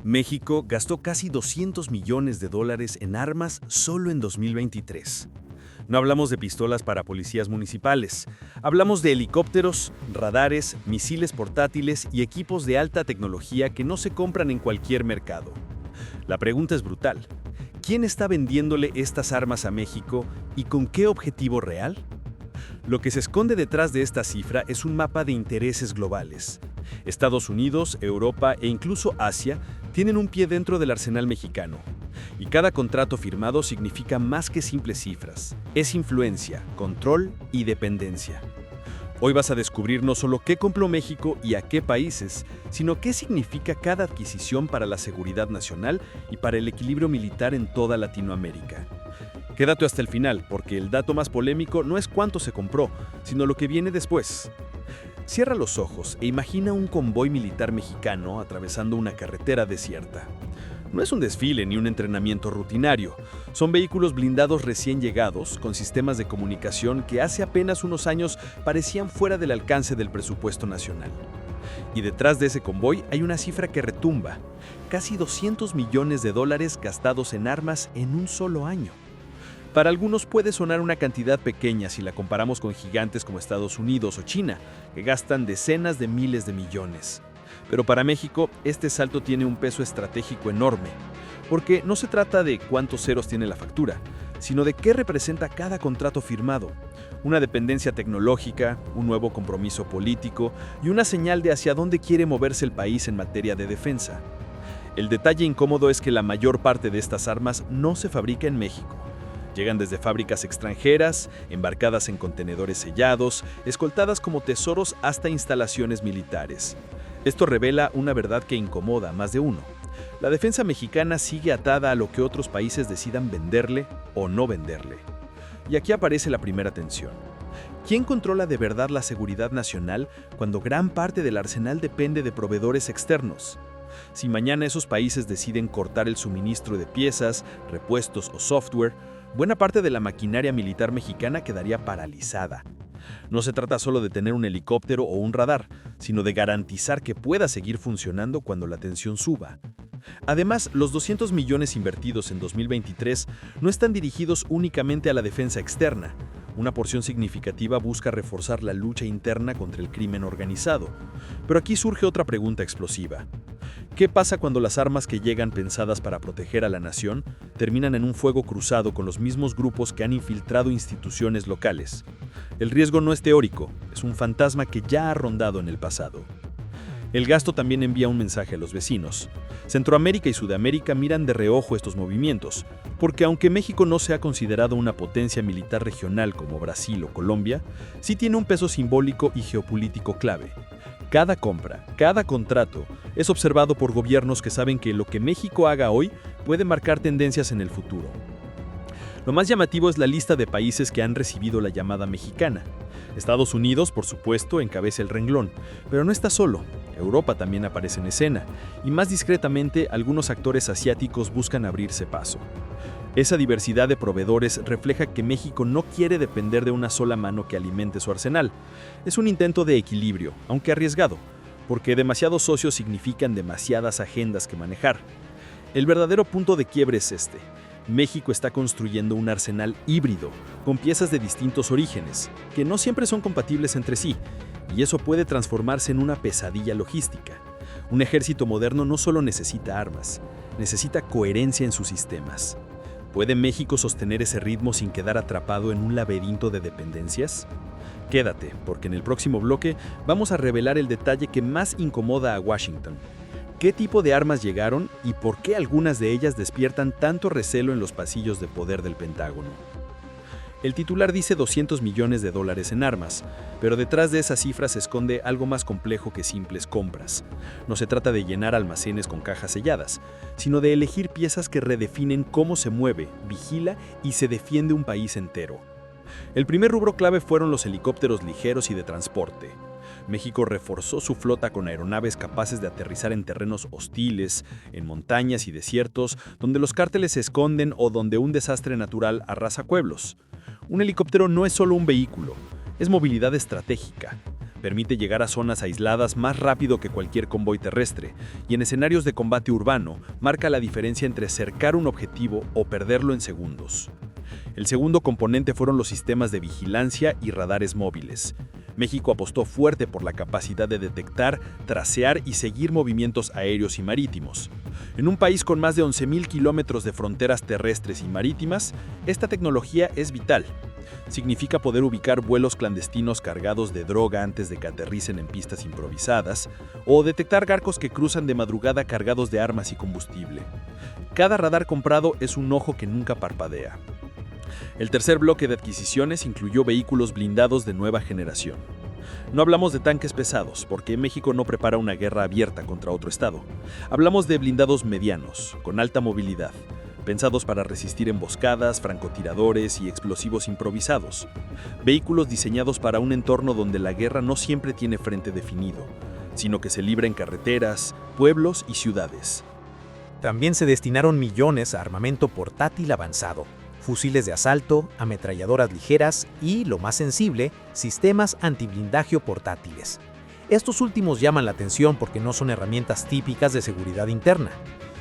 México gastó casi 200 millones de dólares en armas solo en 2023. No hablamos de pistolas para policías municipales, hablamos de helicópteros, radares, misiles portátiles y equipos de alta tecnología que no se compran en cualquier mercado. La pregunta es brutal. ¿Quién está vendiéndole estas armas a México y con qué objetivo real? Lo que se esconde detrás de esta cifra es un mapa de intereses globales. Estados Unidos, Europa e incluso Asia tienen un pie dentro del arsenal mexicano. Y cada contrato firmado significa más que simples cifras. Es influencia, control y dependencia. Hoy vas a descubrir no solo qué compró México y a qué países, sino qué significa cada adquisición para la seguridad nacional y para el equilibrio militar en toda Latinoamérica. Quédate hasta el final, porque el dato más polémico no es cuánto se compró, sino lo que viene después. Cierra los ojos e imagina un convoy militar mexicano atravesando una carretera desierta. No es un desfile ni un entrenamiento rutinario. Son vehículos blindados recién llegados, con sistemas de comunicación que hace apenas unos años parecían fuera del alcance del presupuesto nacional. Y detrás de ese convoy hay una cifra que retumba: casi 200 millones de dólares gastados en armas en un solo año. Para algunos puede sonar una cantidad pequeña si la comparamos con gigantes como Estados Unidos o China, que gastan decenas de miles de millones. Pero para México, este salto tiene un peso estratégico enorme, porque no se trata de cuántos ceros tiene la factura, sino de qué representa cada contrato firmado. Una dependencia tecnológica, un nuevo compromiso político y una señal de hacia dónde quiere moverse el país en materia de defensa. El detalle incómodo es que la mayor parte de estas armas no se fabrica en México. Llegan desde fábricas extranjeras, embarcadas en contenedores sellados, escoltadas como tesoros hasta instalaciones militares. Esto revela una verdad que incomoda a más de uno. La defensa mexicana sigue atada a lo que otros países decidan venderle o no venderle. Y aquí aparece la primera tensión. ¿Quién controla de verdad la seguridad nacional cuando gran parte del arsenal depende de proveedores externos? Si mañana esos países deciden cortar el suministro de piezas, repuestos o software, buena parte de la maquinaria militar mexicana quedaría paralizada. No se trata solo de tener un helicóptero o un radar, sino de garantizar que pueda seguir funcionando cuando la tensión suba. Además, los 200 millones invertidos en 2023 no están dirigidos únicamente a la defensa externa. Una porción significativa busca reforzar la lucha interna contra el crimen organizado. Pero aquí surge otra pregunta explosiva. ¿Qué pasa cuando las armas que llegan pensadas para proteger a la nación terminan en un fuego cruzado con los mismos grupos que han infiltrado instituciones locales? El riesgo no es teórico, es un fantasma que ya ha rondado en el pasado. El gasto también envía un mensaje a los vecinos. Centroamérica y Sudamérica miran de reojo estos movimientos, porque aunque México no se ha considerado una potencia militar regional como Brasil o Colombia, sí tiene un peso simbólico y geopolítico clave. Cada compra, cada contrato, es observado por gobiernos que saben que lo que México haga hoy puede marcar tendencias en el futuro. Lo más llamativo es la lista de países que han recibido la llamada mexicana. Estados Unidos, por supuesto, encabeza el renglón, pero no está solo. Europa también aparece en escena, y más discretamente, algunos actores asiáticos buscan abrirse paso. Esa diversidad de proveedores refleja que México no quiere depender de una sola mano que alimente su arsenal. Es un intento de equilibrio, aunque arriesgado, porque demasiados socios significan demasiadas agendas que manejar. El verdadero punto de quiebre es este. México está construyendo un arsenal híbrido, con piezas de distintos orígenes, que no siempre son compatibles entre sí, y eso puede transformarse en una pesadilla logística. Un ejército moderno no solo necesita armas, necesita coherencia en sus sistemas. ¿Puede México sostener ese ritmo sin quedar atrapado en un laberinto de dependencias? Quédate, porque en el próximo bloque vamos a revelar el detalle que más incomoda a Washington. ¿Qué tipo de armas llegaron y por qué algunas de ellas despiertan tanto recelo en los pasillos de poder del Pentágono? El titular dice 200 millones de dólares en armas, pero detrás de esa cifra se esconde algo más complejo que simples compras. No se trata de llenar almacenes con cajas selladas, sino de elegir piezas que redefinen cómo se mueve, vigila y se defiende un país entero. El primer rubro clave fueron los helicópteros ligeros y de transporte. México reforzó su flota con aeronaves capaces de aterrizar en terrenos hostiles, en montañas y desiertos, donde los cárteles se esconden o donde un desastre natural arrasa pueblos. Un helicóptero no es solo un vehículo, es movilidad estratégica. Permite llegar a zonas aisladas más rápido que cualquier convoy terrestre, y en escenarios de combate urbano marca la diferencia entre cercar un objetivo o perderlo en segundos. El segundo componente fueron los sistemas de vigilancia y radares móviles. México apostó fuerte por la capacidad de detectar, tracear y seguir movimientos aéreos y marítimos. En un país con más de 11.000 kilómetros de fronteras terrestres y marítimas, esta tecnología es vital. Significa poder ubicar vuelos clandestinos cargados de droga antes de que aterricen en pistas improvisadas, o detectar barcos que cruzan de madrugada cargados de armas y combustible. Cada radar comprado es un ojo que nunca parpadea. El tercer bloque de adquisiciones incluyó vehículos blindados de nueva generación. No hablamos de tanques pesados, porque México no prepara una guerra abierta contra otro estado. Hablamos de blindados medianos, con alta movilidad, pensados para resistir emboscadas, francotiradores y explosivos improvisados. Vehículos diseñados para un entorno donde la guerra no siempre tiene frente definido, sino que se libra en carreteras, pueblos y ciudades. También se destinaron millones a armamento portátil avanzado, fusiles de asalto, ametralladoras ligeras y, lo más sensible, sistemas antiblindaje portátiles. Estos últimos llaman la atención porque no son herramientas típicas de seguridad interna.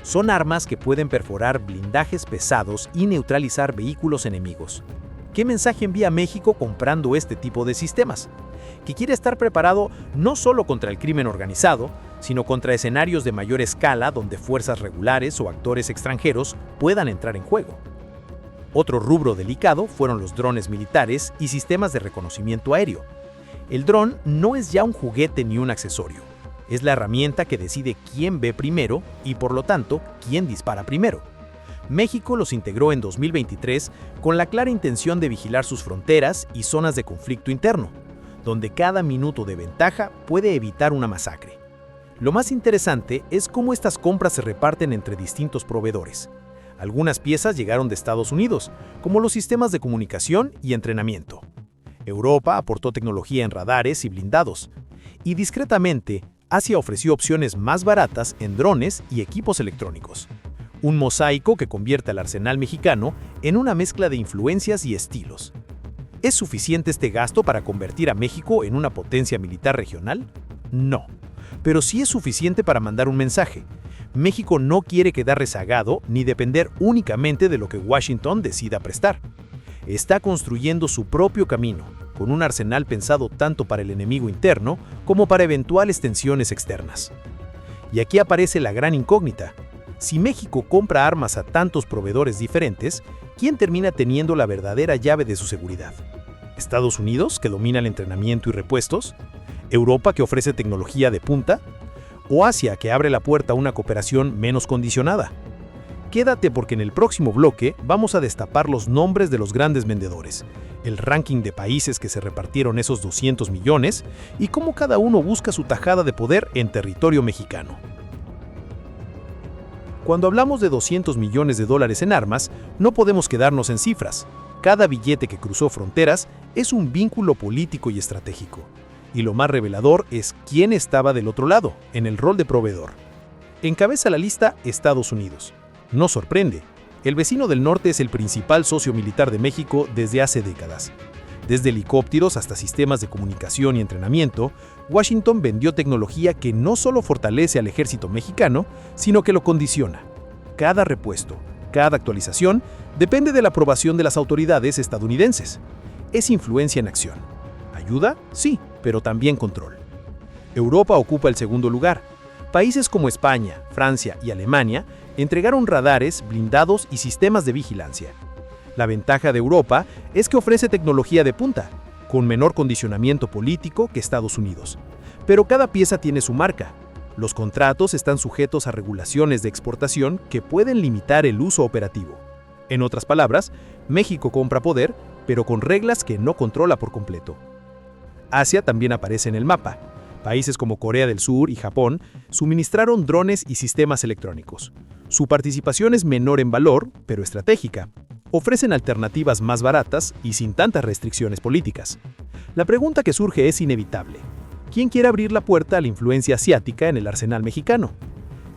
Son armas que pueden perforar blindajes pesados y neutralizar vehículos enemigos. ¿Qué mensaje envía México comprando este tipo de sistemas? Que quiere estar preparado no solo contra el crimen organizado, sino contra escenarios de mayor escala donde fuerzas regulares o actores extranjeros puedan entrar en juego. Otro rubro delicado fueron los drones militares y sistemas de reconocimiento aéreo. El dron no es ya un juguete ni un accesorio. Es la herramienta que decide quién ve primero y, por lo tanto, quién dispara primero. México los integró en 2023 con la clara intención de vigilar sus fronteras y zonas de conflicto interno, donde cada minuto de ventaja puede evitar una masacre. Lo más interesante es cómo estas compras se reparten entre distintos proveedores. Algunas piezas llegaron de Estados Unidos, como los sistemas de comunicación y entrenamiento. Europa aportó tecnología en radares y blindados. Y discretamente, Asia ofreció opciones más baratas en drones y equipos electrónicos. Un mosaico que convierte al arsenal mexicano en una mezcla de influencias y estilos. ¿Es suficiente este gasto para convertir a México en una potencia militar regional? No. Pero sí es suficiente para mandar un mensaje. México no quiere quedar rezagado ni depender únicamente de lo que Washington decida prestar. Está construyendo su propio camino, con un arsenal pensado tanto para el enemigo interno como para eventuales tensiones externas. Y aquí aparece la gran incógnita. Si México compra armas a tantos proveedores diferentes, ¿quién termina teniendo la verdadera llave de su seguridad? ¿Estados Unidos, que domina el entrenamiento y repuestos? ¿Europa, que ofrece tecnología de punta? ¿O Asia, que abre la puerta a una cooperación menos condicionada? Quédate porque en el próximo bloque vamos a destapar los nombres de los grandes vendedores, el ranking de países que se repartieron esos 200 millones y cómo cada uno busca su tajada de poder en territorio mexicano. Cuando hablamos de 200 millones de dólares en armas, no podemos quedarnos en cifras. Cada billete que cruzó fronteras es un vínculo político y estratégico. Y lo más revelador es quién estaba del otro lado, en el rol de proveedor. Encabeza la lista Estados Unidos. No sorprende, el vecino del norte es el principal socio militar de México desde hace décadas. Desde helicópteros hasta sistemas de comunicación y entrenamiento, Washington vendió tecnología que no solo fortalece al ejército mexicano, sino que lo condiciona. Cada repuesto, cada actualización, depende de la aprobación de las autoridades estadounidenses. Es influencia en acción. ¿Ayuda? Sí, pero también control. Europa ocupa el segundo lugar. Países como España, Francia y Alemania entregaron radares, blindados y sistemas de vigilancia. La ventaja de Europa es que ofrece tecnología de punta, con menor condicionamiento político que Estados Unidos. Pero cada pieza tiene su marca. Los contratos están sujetos a regulaciones de exportación que pueden limitar el uso operativo. En otras palabras, México compra poder, pero con reglas que no controla por completo. Asia también aparece en el mapa. Países como Corea del Sur y Japón suministraron drones y sistemas electrónicos. Su participación es menor en valor, pero estratégica. Ofrecen alternativas más baratas y sin tantas restricciones políticas. La pregunta que surge es inevitable. ¿Quién quiere abrir la puerta a la influencia asiática en el arsenal mexicano?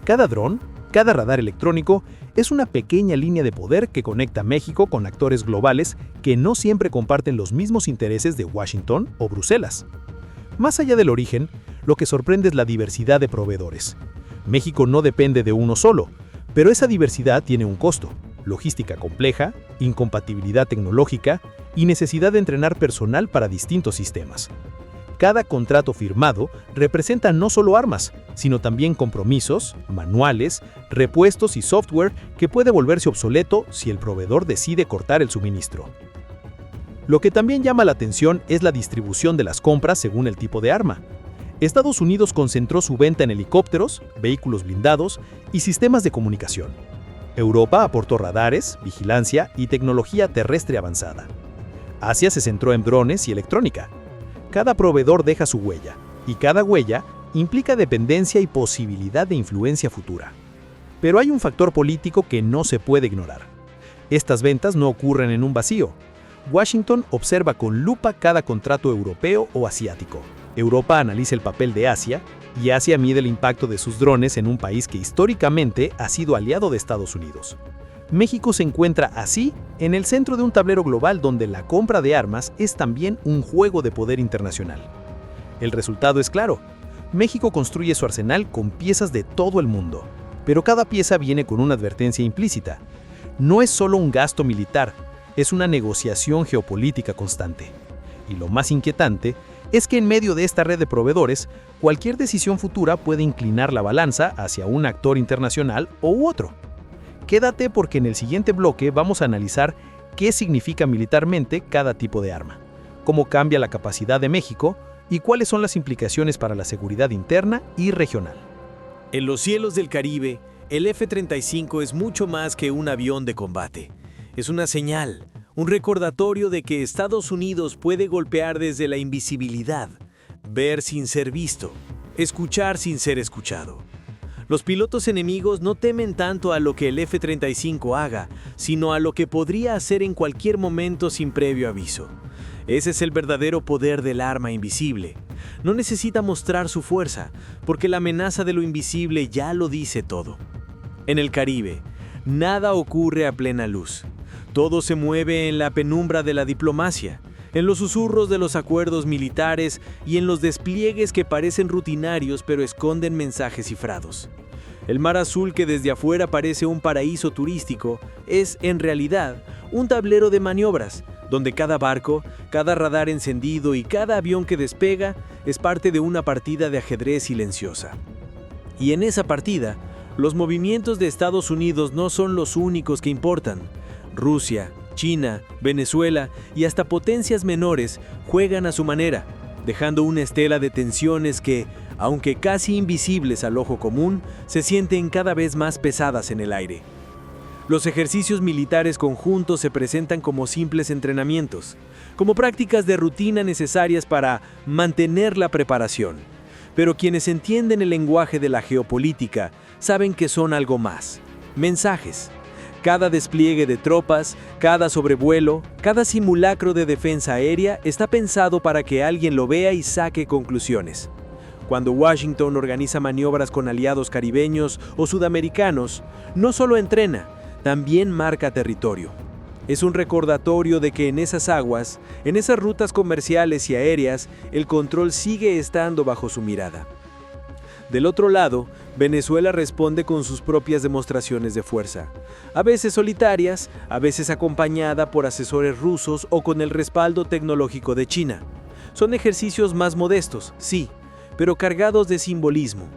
Cada dron, cada radar electrónico, es una pequeña línea de poder que conecta a México con actores globales que no siempre comparten los mismos intereses de Washington o Bruselas. Más allá del origen, lo que sorprende es la diversidad de proveedores. México no depende de uno solo, pero esa diversidad tiene un costo: logística compleja, incompatibilidad tecnológica y necesidad de entrenar personal para distintos sistemas. Cada contrato firmado representa no solo armas, sino también compromisos, manuales, repuestos y software que puede volverse obsoleto si el proveedor decide cortar el suministro. Lo que también llama la atención es la distribución de las compras según el tipo de arma. Estados Unidos concentró su venta en helicópteros, vehículos blindados y sistemas de comunicación. Europa aportó radares, vigilancia y tecnología terrestre avanzada. Asia se centró en drones y electrónica. Cada proveedor deja su huella, y cada huella implica dependencia y posibilidad de influencia futura. Pero hay un factor político que no se puede ignorar. Estas ventas no ocurren en un vacío. Washington observa con lupa cada contrato europeo o asiático. Europa analiza el papel de Asia, y Asia mide el impacto de sus drones en un país que históricamente ha sido aliado de Estados Unidos. México se encuentra así en el centro de un tablero global donde la compra de armas es también un juego de poder internacional. El resultado es claro: México construye su arsenal con piezas de todo el mundo, pero cada pieza viene con una advertencia implícita. No es solo un gasto militar, es una negociación geopolítica constante. Y lo más inquietante es que en medio de esta red de proveedores, cualquier decisión futura puede inclinar la balanza hacia un actor internacional u otro. Quédate, porque en el siguiente bloque vamos a analizar qué significa militarmente cada tipo de arma, cómo cambia la capacidad de México y cuáles son las implicaciones para la seguridad interna y regional. En los cielos del Caribe, el F-35 es mucho más que un avión de combate. Es una señal, un recordatorio de que Estados Unidos puede golpear desde la invisibilidad, ver sin ser visto, escuchar sin ser escuchado. Los pilotos enemigos no temen tanto a lo que el F-35 haga, sino a lo que podría hacer en cualquier momento sin previo aviso. Ese es el verdadero poder del arma invisible. No necesita mostrar su fuerza, porque la amenaza de lo invisible ya lo dice todo. En el Caribe, nada ocurre a plena luz. Todo se mueve en la penumbra de la diplomacia, en los susurros de los acuerdos militares y en los despliegues que parecen rutinarios pero esconden mensajes cifrados. El mar azul, que desde afuera parece un paraíso turístico, es en realidad un tablero de maniobras, donde cada barco, cada radar encendido y cada avión que despega es parte de una partida de ajedrez silenciosa. Y en esa partida, los movimientos de Estados Unidos no son los únicos que importan. Rusia, China, Venezuela y hasta potencias menores juegan a su manera, dejando una estela de tensiones que, aunque casi invisibles al ojo común, se sienten cada vez más pesadas en el aire. Los ejercicios militares conjuntos se presentan como simples entrenamientos, como prácticas de rutina necesarias para mantener la preparación. Pero quienes entienden el lenguaje de la geopolítica saben que son algo más: mensajes. Cada despliegue de tropas, cada sobrevuelo, cada simulacro de defensa aérea está pensado para que alguien lo vea y saque conclusiones. Cuando Washington organiza maniobras con aliados caribeños o sudamericanos, no solo entrena, también marca territorio. Es un recordatorio de que en esas aguas, en esas rutas comerciales y aéreas, el control sigue estando bajo su mirada. Del otro lado, Venezuela responde con sus propias demostraciones de fuerza, a veces solitarias, a veces acompañada por asesores rusos o con el respaldo tecnológico de China. Son ejercicios más modestos, sí, pero cargados de simbolismo.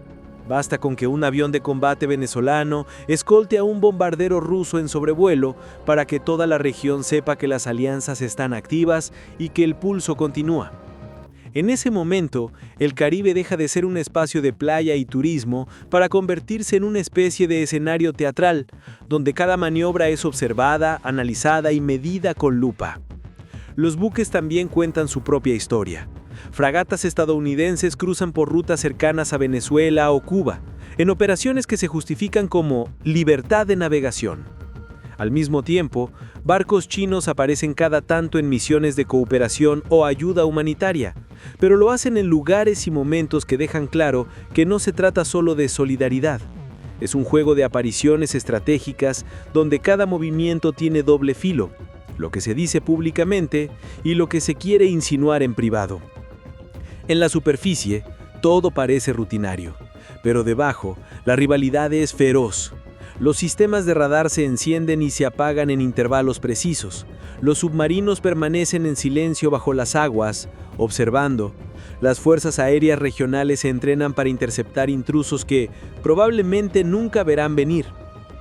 Basta con que un avión de combate venezolano escolte a un bombardero ruso en sobrevuelo para que toda la región sepa que las alianzas están activas y que el pulso continúa. En ese momento, el Caribe deja de ser un espacio de playa y turismo para convertirse en una especie de escenario teatral, donde cada maniobra es observada, analizada y medida con lupa. Los buques también cuentan su propia historia. Fragatas estadounidenses cruzan por rutas cercanas a Venezuela o Cuba, en operaciones que se justifican como libertad de navegación. Al mismo tiempo, barcos chinos aparecen cada tanto en misiones de cooperación o ayuda humanitaria, pero lo hacen en lugares y momentos que dejan claro que no se trata solo de solidaridad. Es un juego de apariciones estratégicas donde cada movimiento tiene doble filo, lo que se dice públicamente y lo que se quiere insinuar en privado. En la superficie, todo parece rutinario, pero debajo, la rivalidad es feroz. Los sistemas de radar se encienden y se apagan en intervalos precisos. Los submarinos permanecen en silencio bajo las aguas, observando. Las fuerzas aéreas regionales se entrenan para interceptar intrusos que probablemente nunca verán venir.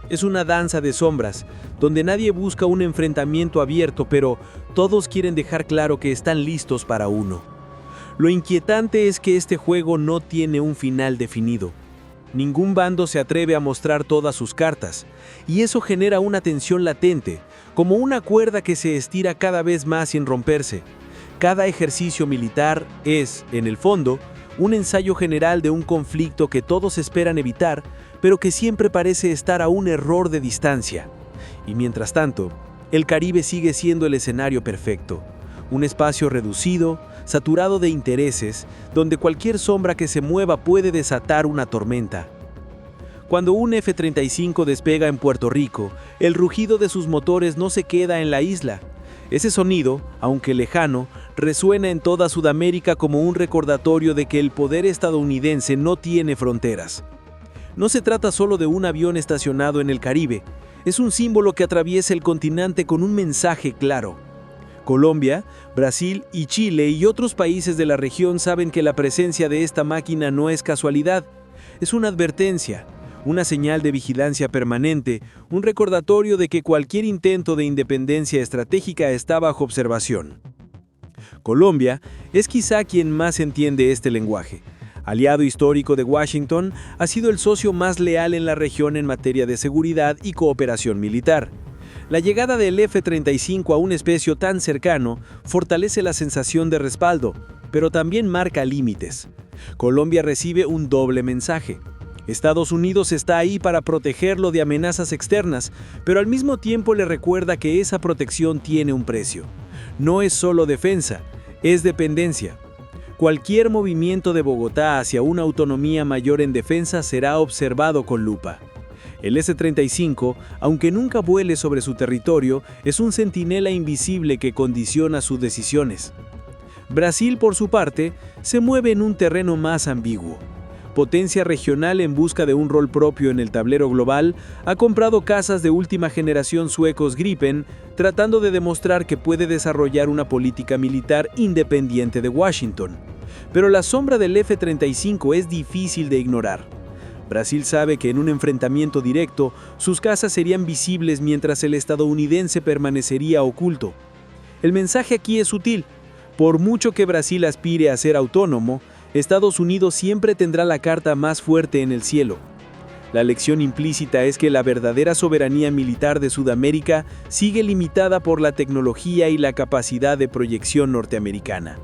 Es una danza de sombras, donde nadie busca un enfrentamiento abierto, pero todos quieren dejar claro que están listos para uno. Lo inquietante es que este juego no tiene un final definido. Ningún bando se atreve a mostrar todas sus cartas, y eso genera una tensión latente, como una cuerda que se estira cada vez más sin romperse. Cada ejercicio militar es, en el fondo, un ensayo general de un conflicto que todos esperan evitar, pero que siempre parece estar a un error de distancia. Y mientras tanto, el Caribe sigue siendo el escenario perfecto. Un espacio reducido, saturado de intereses, donde cualquier sombra que se mueva puede desatar una tormenta. Cuando un F-35 despega en Puerto Rico, el rugido de sus motores no se queda en la isla. Ese sonido, aunque lejano, resuena en toda Sudamérica como un recordatorio de que el poder estadounidense no tiene fronteras. No se trata solo de un avión estacionado en el Caribe, es un símbolo que atraviesa el continente con un mensaje claro. Colombia, Brasil y Chile y otros países de la región saben que la presencia de esta máquina no es casualidad, es una advertencia, una señal de vigilancia permanente, un recordatorio de que cualquier intento de independencia estratégica está bajo observación. Colombia es quizá quien más entiende este lenguaje. Aliado histórico de Washington, ha sido el socio más leal en la región en materia de seguridad y cooperación militar. La llegada del F-35 a un espacio tan cercano fortalece la sensación de respaldo, pero también marca límites. Colombia recibe un doble mensaje. Estados Unidos está ahí para protegerlo de amenazas externas, pero al mismo tiempo le recuerda que esa protección tiene un precio. No es solo defensa, es dependencia. Cualquier movimiento de Bogotá hacia una autonomía mayor en defensa será observado con lupa. El S-35, aunque nunca vuele sobre su territorio, es un centinela invisible que condiciona sus decisiones. Brasil, por su parte, se mueve en un terreno más ambiguo. Potencia regional en busca de un rol propio en el tablero global, ha comprado cazas de última generación suecos Gripen, tratando de demostrar que puede desarrollar una política militar independiente de Washington. Pero la sombra del F-35 es difícil de ignorar. Brasil sabe que en un enfrentamiento directo, sus cazas serían visibles mientras el estadounidense permanecería oculto. El mensaje aquí es sutil. Por mucho que Brasil aspire a ser autónomo, Estados Unidos siempre tendrá la carta más fuerte en el cielo. La lección implícita es que la verdadera soberanía militar de Sudamérica sigue limitada por la tecnología y la capacidad de proyección norteamericana.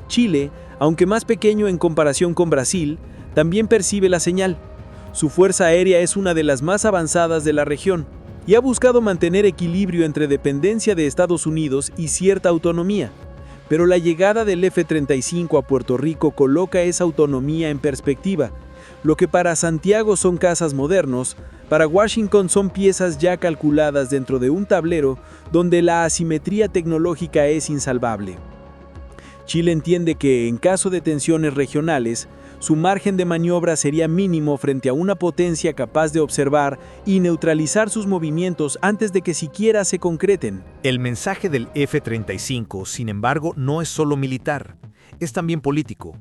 Chile, aunque más pequeño en comparación con Brasil, también percibe la señal. Su fuerza aérea es una de las más avanzadas de la región y ha buscado mantener equilibrio entre dependencia de Estados Unidos y cierta autonomía. Pero la llegada del F-35 a Puerto Rico coloca esa autonomía en perspectiva. Lo que para Santiago son cazas modernos, para Washington son piezas ya calculadas dentro de un tablero donde la asimetría tecnológica es insalvable. Chile entiende que, en caso de tensiones regionales, su margen de maniobra sería mínimo frente a una potencia capaz de observar y neutralizar sus movimientos antes de que siquiera se concreten. El mensaje del F-35, sin embargo, no es solo militar, es también político.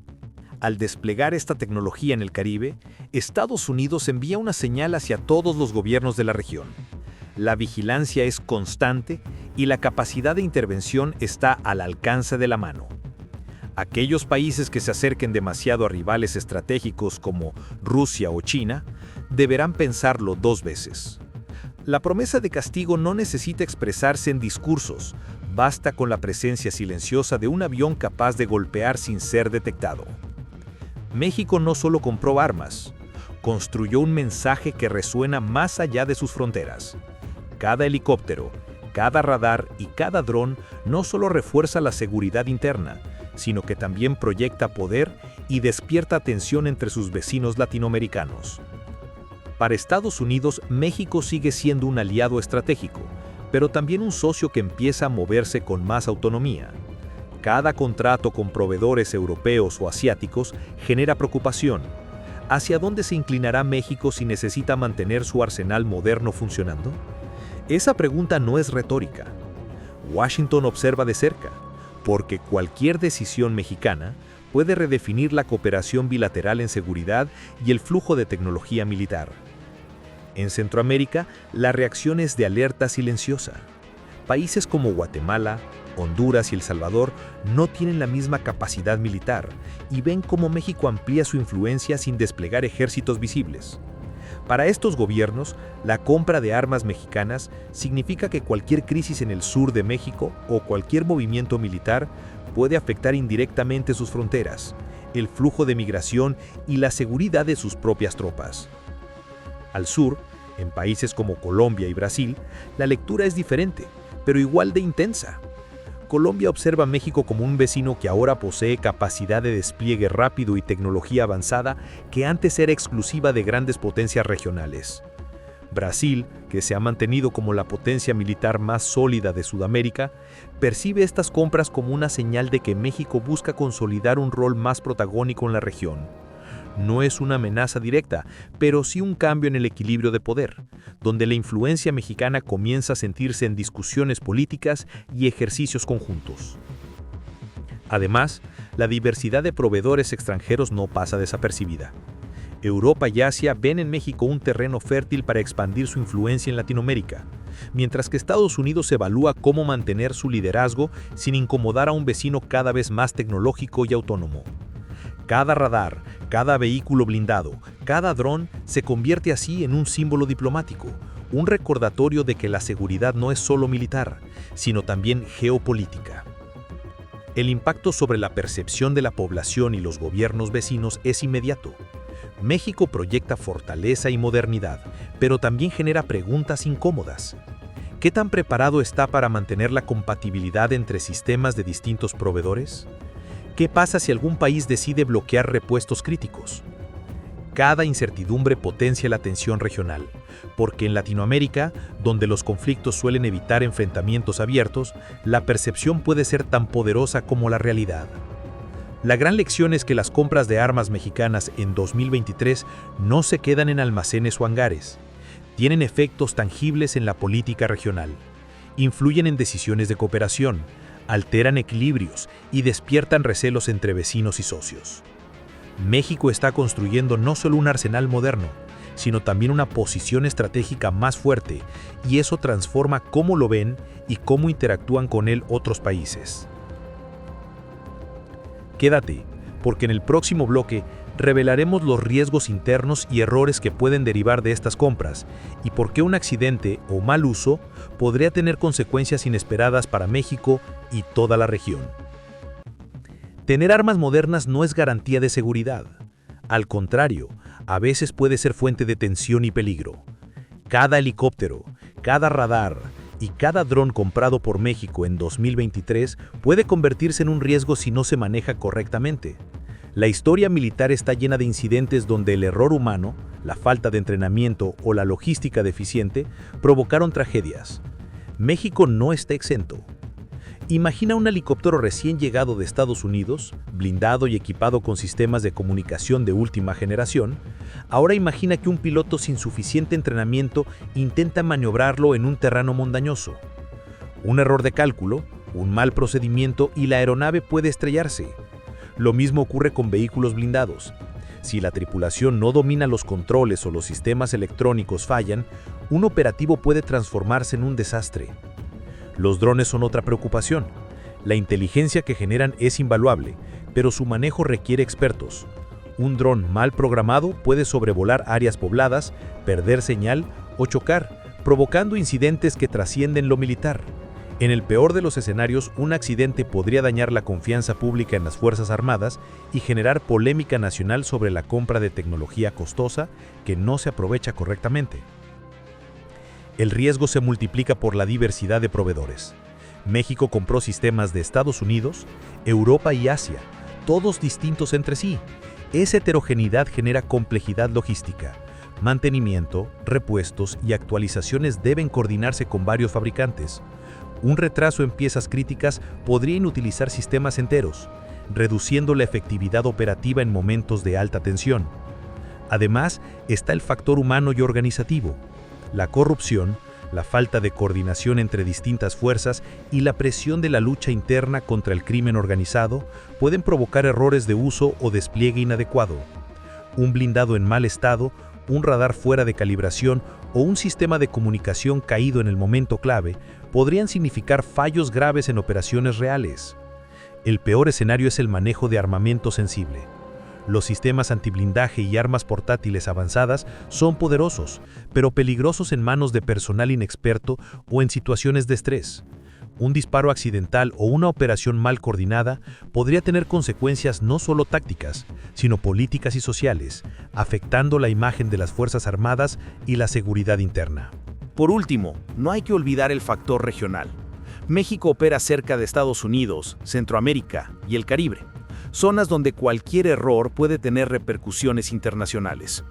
Al desplegar esta tecnología en el Caribe, Estados Unidos envía una señal hacia todos los gobiernos de la región. La vigilancia es constante y la capacidad de intervención está al alcance de la mano. Aquellos países que se acerquen demasiado a rivales estratégicos como Rusia o China deberán pensarlo dos veces. La promesa de castigo no necesita expresarse en discursos, basta con la presencia silenciosa de un avión capaz de golpear sin ser detectado. México no solo compró armas, construyó un mensaje que resuena más allá de sus fronteras. Cada helicóptero, cada radar y cada dron no solo refuerza la seguridad interna, sino que también proyecta poder y despierta tensión entre sus vecinos latinoamericanos. Para Estados Unidos, México sigue siendo un aliado estratégico, pero también un socio que empieza a moverse con más autonomía. Cada contrato con proveedores europeos o asiáticos genera preocupación. ¿Hacia dónde se inclinará México si necesita mantener su arsenal moderno funcionando? Esa pregunta no es retórica. Washington observa de cerca, porque cualquier decisión mexicana puede redefinir la cooperación bilateral en seguridad y el flujo de tecnología militar. En Centroamérica, la reacción es de alerta silenciosa. Países como Guatemala, Honduras y El Salvador no tienen la misma capacidad militar y ven cómo México amplía su influencia sin desplegar ejércitos visibles. Para estos gobiernos, la compra de armas mexicanas significa que cualquier crisis en el sur de México o cualquier movimiento militar puede afectar indirectamente sus fronteras, el flujo de migración y la seguridad de sus propias tropas. Al sur, en países como Colombia y Brasil, la lectura es diferente, pero igual de intensa. Colombia observa a México como un vecino que ahora posee capacidad de despliegue rápido y tecnología avanzada que antes era exclusiva de grandes potencias regionales. Brasil, que se ha mantenido como la potencia militar más sólida de Sudamérica, percibe estas compras como una señal de que México busca consolidar un rol más protagónico en la región. No es una amenaza directa, pero sí un cambio en el equilibrio de poder, donde la influencia mexicana comienza a sentirse en discusiones políticas y ejercicios conjuntos. Además, la diversidad de proveedores extranjeros no pasa desapercibida. Europa y Asia ven en México un terreno fértil para expandir su influencia en Latinoamérica, mientras que Estados Unidos evalúa cómo mantener su liderazgo sin incomodar a un vecino cada vez más tecnológico y autónomo. Cada radar, cada vehículo blindado, cada dron se convierte así en un símbolo diplomático, un recordatorio de que la seguridad no es solo militar, sino también geopolítica. El impacto sobre la percepción de la población y los gobiernos vecinos es inmediato. México proyecta fortaleza y modernidad, pero también genera preguntas incómodas. ¿Qué tan preparado está para mantener la compatibilidad entre sistemas de distintos proveedores? ¿Qué pasa si algún país decide bloquear repuestos críticos? Cada incertidumbre potencia la tensión regional, porque en Latinoamérica, donde los conflictos suelen evitar enfrentamientos abiertos, la percepción puede ser tan poderosa como la realidad. La gran lección es que las compras de armas mexicanas en 2023 no se quedan en almacenes o hangares. Tienen efectos tangibles en la política regional. Influyen en decisiones de cooperación, alteran equilibrios y despiertan recelos entre vecinos y socios. México está construyendo no solo un arsenal moderno, sino también una posición estratégica más fuerte, y eso transforma cómo lo ven y cómo interactúan con él otros países. Quédate, porque en el próximo bloque revelaremos los riesgos internos y errores que pueden derivar de estas compras y por qué un accidente o mal uso podría tener consecuencias inesperadas para México y toda la región. Tener armas modernas no es garantía de seguridad. Al contrario, a veces puede ser fuente de tensión y peligro. Cada helicóptero, cada radar y cada dron comprado por México en 2023 puede convertirse en un riesgo si no se maneja correctamente. La historia militar está llena de incidentes donde el error humano, la falta de entrenamiento o la logística deficiente provocaron tragedias. México no está exento. Imagina un helicóptero recién llegado de Estados Unidos, blindado y equipado con sistemas de comunicación de última generación. Ahora imagina que un piloto sin suficiente entrenamiento intenta maniobrarlo en un terreno montañoso. Un error de cálculo, un mal procedimiento y la aeronave puede estrellarse. Lo mismo ocurre con vehículos blindados. Si la tripulación no domina los controles o los sistemas electrónicos fallan, un operativo puede transformarse en un desastre. Los drones son otra preocupación. La inteligencia que generan es invaluable, pero su manejo requiere expertos. Un dron mal programado puede sobrevolar áreas pobladas, perder señal o chocar, provocando incidentes que trascienden lo militar. En el peor de los escenarios, un accidente podría dañar la confianza pública en las Fuerzas Armadas y generar polémica nacional sobre la compra de tecnología costosa que no se aprovecha correctamente. El riesgo se multiplica por la diversidad de proveedores. México compró sistemas de Estados Unidos, Europa y Asia, todos distintos entre sí. Esa heterogeneidad genera complejidad logística. Mantenimiento, repuestos y actualizaciones deben coordinarse con varios fabricantes. Un retraso en piezas críticas podría inutilizar sistemas enteros, reduciendo la efectividad operativa en momentos de alta tensión. Además, está el factor humano y organizativo. La corrupción, la falta de coordinación entre distintas fuerzas y la presión de la lucha interna contra el crimen organizado pueden provocar errores de uso o despliegue inadecuado. Un blindado en mal estado, un radar fuera de calibración o un sistema de comunicación caído en el momento clave podrían significar fallos graves en operaciones reales. El peor escenario es el manejo de armamento sensible. Los sistemas antiblindaje y armas portátiles avanzadas son poderosos, pero peligrosos en manos de personal inexperto o en situaciones de estrés. Un disparo accidental o una operación mal coordinada podría tener consecuencias no solo tácticas, sino políticas y sociales, afectando la imagen de las Fuerzas Armadas y la seguridad interna. Por último, no hay que olvidar el factor regional. México opera cerca de Estados Unidos, Centroamérica y el Caribe, zonas donde cualquier error puede tener repercusiones internacionales.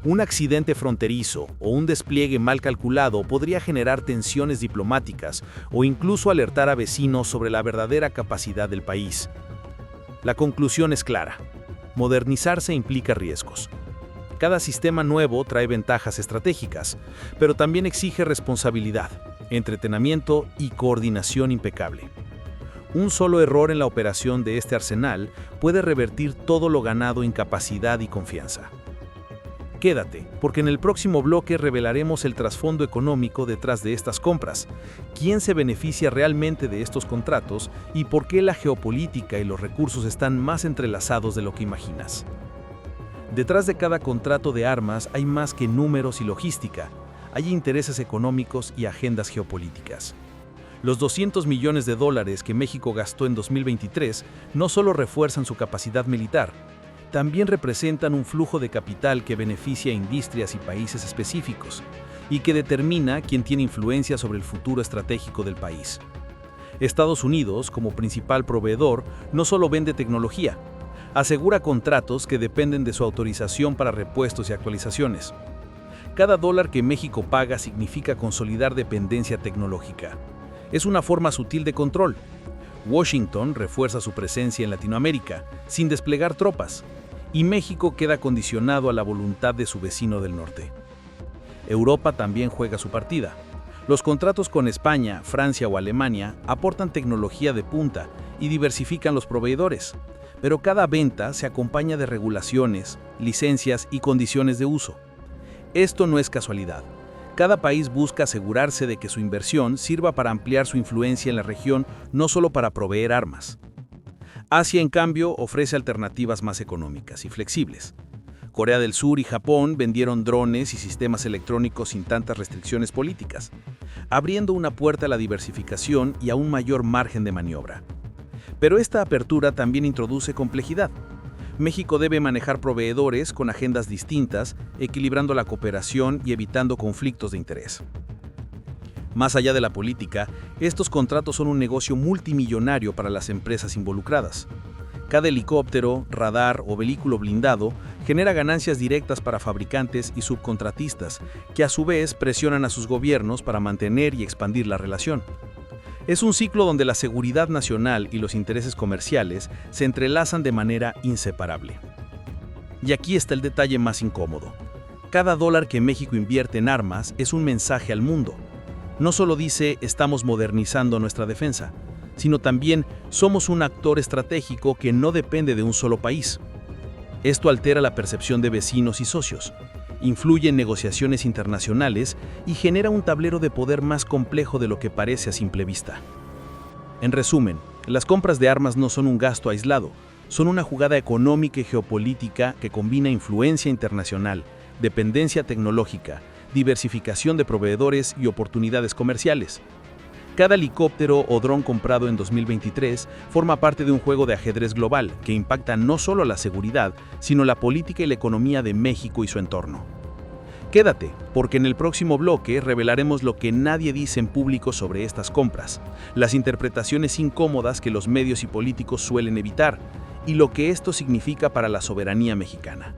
Un accidente fronterizo o un despliegue mal calculado podría generar tensiones diplomáticas o incluso alertar a vecinos sobre la verdadera capacidad del país. La conclusión es clara: modernizarse implica riesgos. Cada sistema nuevo trae ventajas estratégicas, pero también exige responsabilidad, entrenamiento y coordinación impecable. Un solo error en la operación de este arsenal puede revertir todo lo ganado en capacidad y confianza. Quédate, porque en el próximo bloque revelaremos el trasfondo económico detrás de estas compras, quién se beneficia realmente de estos contratos y por qué la geopolítica y los recursos están más entrelazados de lo que imaginas. Detrás de cada contrato de armas hay más que números y logística, hay intereses económicos y agendas geopolíticas. Los $200 millones que México gastó en 2023 no solo refuerzan su capacidad militar, también representan un flujo de capital que beneficia a industrias y países específicos y que determina quién tiene influencia sobre el futuro estratégico del país. Estados Unidos, como principal proveedor, no solo vende tecnología, asegura contratos que dependen de su autorización para repuestos y actualizaciones. Cada dólar que México paga significa consolidar dependencia tecnológica. Es una forma sutil de control. Washington refuerza su presencia en Latinoamérica, sin desplegar tropas, y México queda condicionado a la voluntad de su vecino del norte. Europa también juega su partida. Los contratos con España, Francia o Alemania aportan tecnología de punta y diversifican los proveedores, pero cada venta se acompaña de regulaciones, licencias y condiciones de uso. Esto no es casualidad. Cada país busca asegurarse de que su inversión sirva para ampliar su influencia en la región, no solo para proveer armas. Asia, en cambio, ofrece alternativas más económicas y flexibles. Corea del Sur y Japón vendieron drones y sistemas electrónicos sin tantas restricciones políticas, abriendo una puerta a la diversificación y a un mayor margen de maniobra. Pero esta apertura también introduce complejidad. México debe manejar proveedores con agendas distintas, equilibrando la cooperación y evitando conflictos de interés. Más allá de la política, estos contratos son un negocio multimillonario para las empresas involucradas. Cada helicóptero, radar o vehículo blindado genera ganancias directas para fabricantes y subcontratistas, que a su vez presionan a sus gobiernos para mantener y expandir la relación. Es un ciclo donde la seguridad nacional y los intereses comerciales se entrelazan de manera inseparable. Y aquí está el detalle más incómodo. Cada dólar que México invierte en armas es un mensaje al mundo. No solo dice estamos modernizando nuestra defensa, sino también somos un actor estratégico que no depende de un solo país. Esto altera la percepción de vecinos y socios, influye en negociaciones internacionales y genera un tablero de poder más complejo de lo que parece a simple vista. En resumen, las compras de armas no son un gasto aislado, son una jugada económica y geopolítica que combina influencia internacional, dependencia tecnológica, diversificación de proveedores y oportunidades comerciales. Cada helicóptero o dron comprado en 2023 forma parte de un juego de ajedrez global que impacta no solo la seguridad, sino la política y la economía de México y su entorno. Quédate, porque en el próximo bloque revelaremos lo que nadie dice en público sobre estas compras, las interpretaciones incómodas que los medios y políticos suelen evitar, y lo que esto significa para la soberanía mexicana.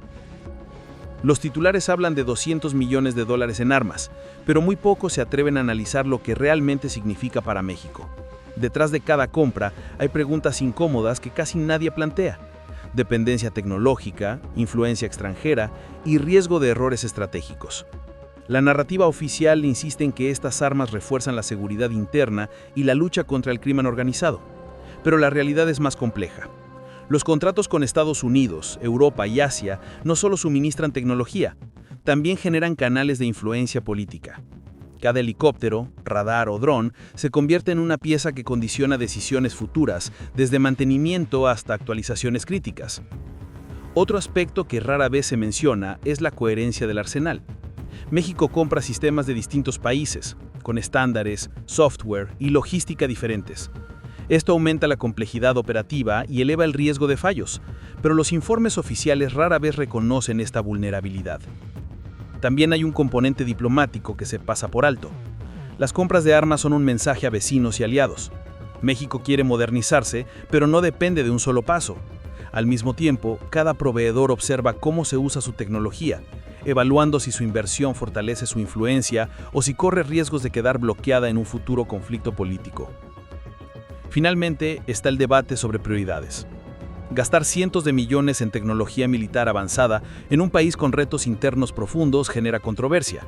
Los titulares hablan de $200 millones en armas, pero muy pocos se atreven a analizar lo que realmente significa para México. Detrás de cada compra hay preguntas incómodas que casi nadie plantea: dependencia tecnológica, influencia extranjera y riesgo de errores estratégicos. La narrativa oficial insiste en que estas armas refuerzan la seguridad interna y la lucha contra el crimen organizado, pero la realidad es más compleja. Los contratos con Estados Unidos, Europa y Asia no solo suministran tecnología, también generan canales de influencia política. Cada helicóptero, radar o dron se convierte en una pieza que condiciona decisiones futuras, desde mantenimiento hasta actualizaciones críticas. Otro aspecto que rara vez se menciona es la coherencia del arsenal. México compra sistemas de distintos países, con estándares, software y logística diferentes. Esto aumenta la complejidad operativa y eleva el riesgo de fallos, pero los informes oficiales rara vez reconocen esta vulnerabilidad. También hay un componente diplomático que se pasa por alto. Las compras de armas son un mensaje a vecinos y aliados. México quiere modernizarse, pero no depende de un solo paso. Al mismo tiempo, cada proveedor observa cómo se usa su tecnología, evaluando si su inversión fortalece su influencia o si corre riesgos de quedar bloqueada en un futuro conflicto político. Finalmente, está el debate sobre prioridades. Gastar cientos de millones en tecnología militar avanzada en un país con retos internos profundos genera controversia.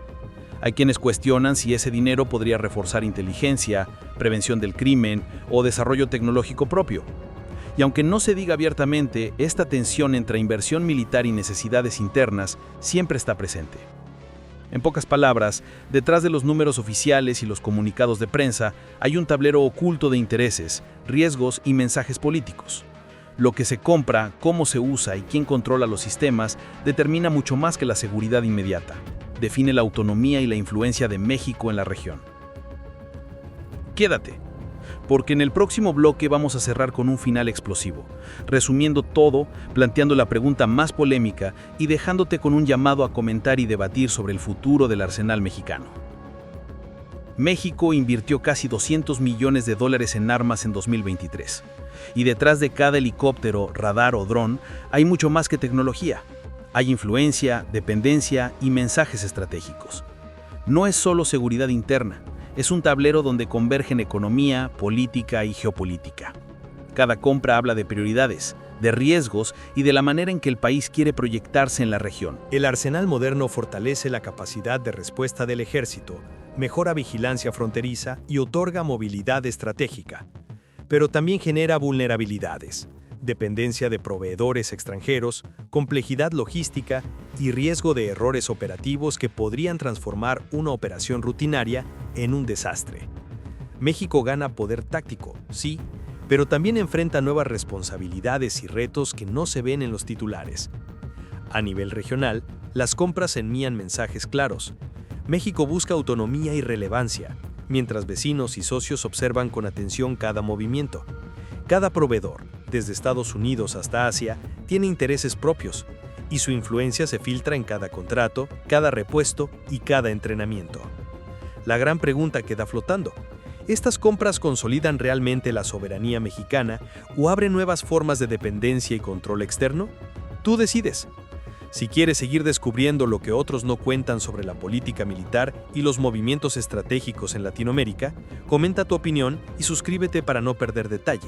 Hay quienes cuestionan si ese dinero podría reforzar inteligencia, prevención del crimen o desarrollo tecnológico propio. Y aunque no se diga abiertamente, esta tensión entre inversión militar y necesidades internas siempre está presente. En pocas palabras, detrás de los números oficiales y los comunicados de prensa hay un tablero oculto de intereses, riesgos y mensajes políticos. Lo que se compra, cómo se usa y quién controla los sistemas determina mucho más que la seguridad inmediata. Define la autonomía y la influencia de México en la región. Quédate, porque en el próximo bloque vamos a cerrar con un final explosivo, resumiendo todo, planteando la pregunta más polémica y dejándote con un llamado a comentar y debatir sobre el futuro del arsenal mexicano. México invirtió casi $200 millones en armas en 2023, y detrás de cada helicóptero, radar o dron hay mucho más que tecnología. Hay influencia, dependencia y mensajes estratégicos. No es solo seguridad interna, es un tablero donde convergen economía, política y geopolítica. Cada compra habla de prioridades, de riesgos y de la manera en que el país quiere proyectarse en la región. El arsenal moderno fortalece la capacidad de respuesta del ejército, mejora vigilancia fronteriza y otorga movilidad estratégica. Pero también genera vulnerabilidades, dependencia de proveedores extranjeros, complejidad logística y riesgo de errores operativos que podrían transformar una operación rutinaria en un desastre. México gana poder táctico, sí, pero también enfrenta nuevas responsabilidades y retos que no se ven en los titulares. A nivel regional, las compras envían mensajes claros. México busca autonomía y relevancia, mientras vecinos y socios observan con atención cada movimiento. Cada proveedor, desde Estados Unidos hasta Asia, tiene intereses propios, y su influencia se filtra en cada contrato, cada repuesto y cada entrenamiento. La gran pregunta queda flotando: ¿estas compras consolidan realmente la soberanía mexicana o abren nuevas formas de dependencia y control externo? Tú decides. Si quieres seguir descubriendo lo que otros no cuentan sobre la política militar y los movimientos estratégicos en Latinoamérica, comenta tu opinión y suscríbete para no perder detalle.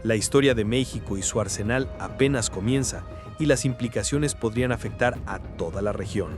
La historia de México y su arsenal apenas comienza, y las implicaciones podrían afectar a toda la región.